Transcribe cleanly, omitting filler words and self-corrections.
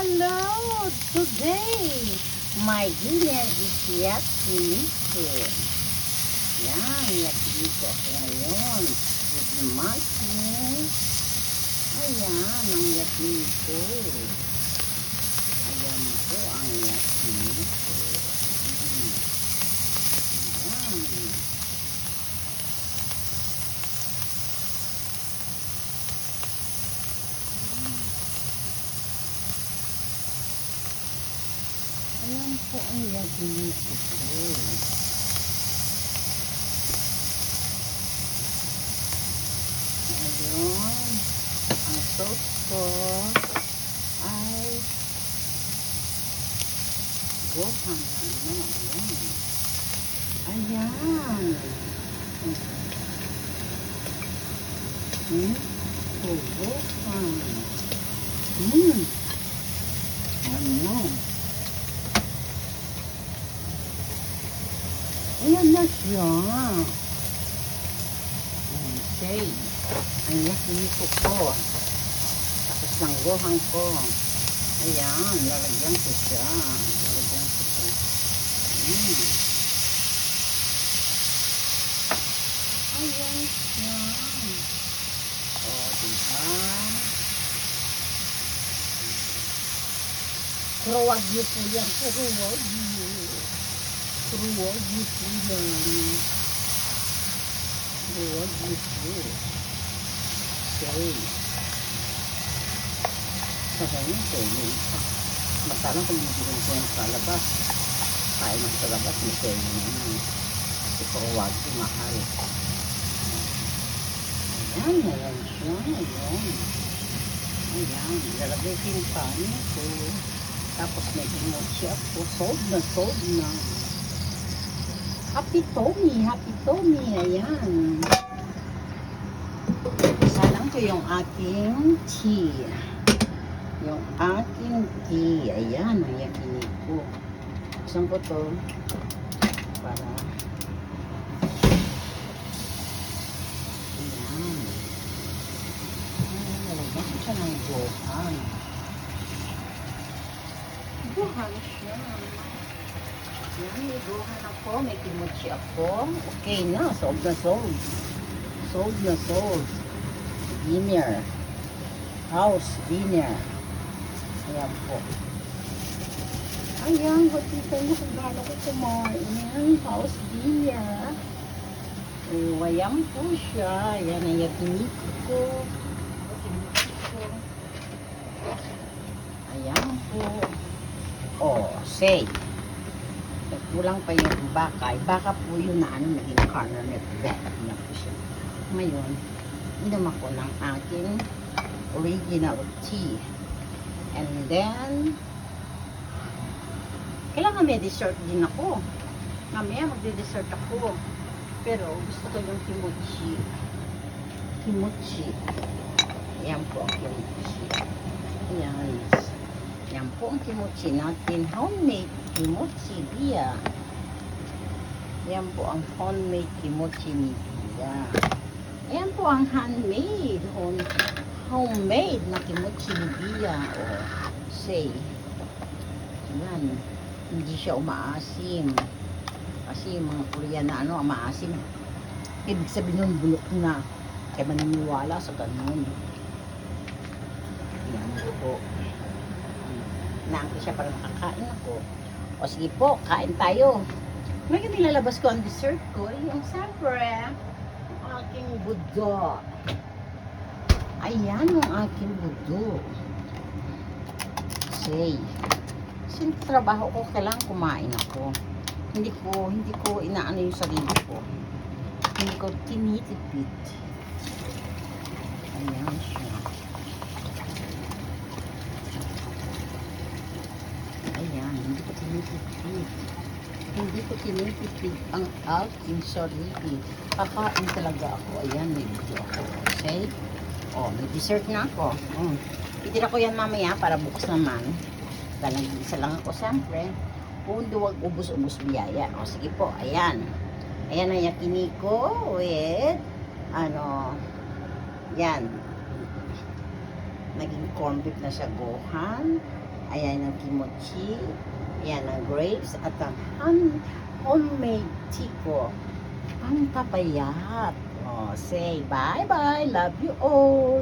Hello! Today, my dinner is yakiniku. Yan, yakiniku ako ngayon. With muffins. Ayan, ang yakiniku. Ayan po ang yakiniku. Ayan. Ayan po ang yakiniku ko. Ngayon, ang sauce ko ay gohan na ayan. Ayan. Gohan. Ano? Ayan na siya. Okay. Ang yakiniku ko. Tapos ng gohan ko. Ayan, lalagyan ko siya. Ayan siya. O, diba? Kurawagyo po yan. Kurawagyo po yan. Kurawagyo po. Okay. Sabay nito yun. Matalang kung bibigyan ko yung sa labas. Kain ng sa labas. Masaya yun naman. Kasi kurawagyo mahal. Ayan siya. Ayan. Lalagay ko yung panin ko. Tapos may kimochi ako. Sold na. Happy Tommy. Ayan. Salang ko yung aking tea. Ayan, ang yakiniku. Buksan ko to. Para. Ayan. Nalagyan ko siya ng gohan. Gohan siya. Ayan, may gohan ako. May kimochi ako. Okay na. Sold na sold. Dinner. House dinner. Ayan po. Ayan, hatita nyo kung gaano ko kumain. Ayan, house dinner. O, ayan po siya. Ayan ang yakiniku ko. Ayan po. O, say. Kulang pa yung baka. Baka po yun na naging carnet bread. Ayan po siya. Ngayon, inom ako ng aking original tea. And then, kailangan may dessert din ako. Mamaya magde-dessert ako. Pero gusto ko yung kimochi. Ayan po ang kimochi. Ayan. Ayan po ang kimochi natin. Homemade kimochi Bia. Ayan po ang homemade kimochi ni Bia. Ayan po ang handmade. Homemade na kimochi ni Bia. O, say. Ayan. Hindi siya umaasim. Kasi yung mga Korean na maasim. Ibig sabihin nun, bulok na. Kaya maniniwala sa ganun. Ayan po. Naangkin siya para makakain ako. O sige po, kain tayo. Ngayon nilalabas ko ang dessert ko. Yung siyempre, aking budo. Ayan ang aking budo. Say. Kasi trabaho ko, kailangan kumain ako. Hindi ko inaano yung sarili ko. Hindi ko tinitipid. Ayan siya. Ayan, hindi ko tinitipid. Hindi ko tinitipid ang aking sarili. Kakain talaga ako. Ayan, may video ako. Okay? O, may dessert na ako. Itira ko yan mamaya para bukas naman. Dahil isa lang ako, siyempre. Kung duwag ubos-ubos biyaya. O, sige po, ayan. Ayan ang yakiniku with, yan. Naging corned beef na siya gohan. Ayan ang kimchi. Ayan ang grapes at ang homemade tiko. Ang papayat. Oh, say bye-bye. Love you all.